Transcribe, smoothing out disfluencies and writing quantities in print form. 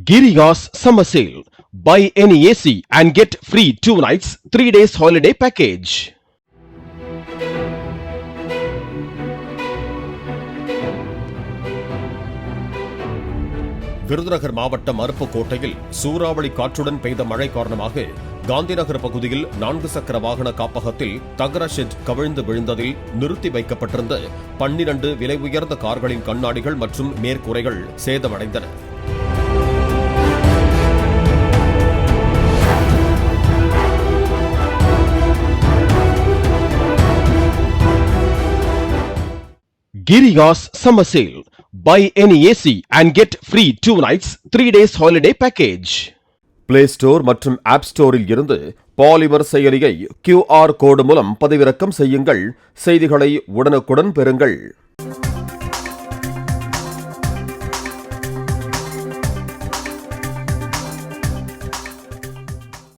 Giriga's summer sale. Buy any AC and get free 2 nights, 3 days holiday package. Virudhunagar மாவட்டம் அருப்புக்கோட்டையில் சூறாவளி காற்றுடன் பெய்த மழை காரணமாக காந்திநகர் பகுதியில் 4 சக்கர வாகன காப்பகத்தில் தகர ஷெட் கவிழ்ந்து விழுந்ததில் நிறுத்தி வைக்கப்பட்டிருந்த 12 விலை உயர்ந்த கார்களின் கண்ணாடிகள் மற்றும் மேற்கூரைகள் சேதமடைந்தன. Giriga's summer sale. Buy any AC and get free 2 nights, 3 days holiday package. Play store மற்றும் ஆப் ஸ்டோரில் இருந்து பாலிமர் செயலியை QR கோடு மூலம் பதிவிறக்கம் செய்யுங்கள். செய்திகளை உடனுக்குடன் பெறுங்கள்.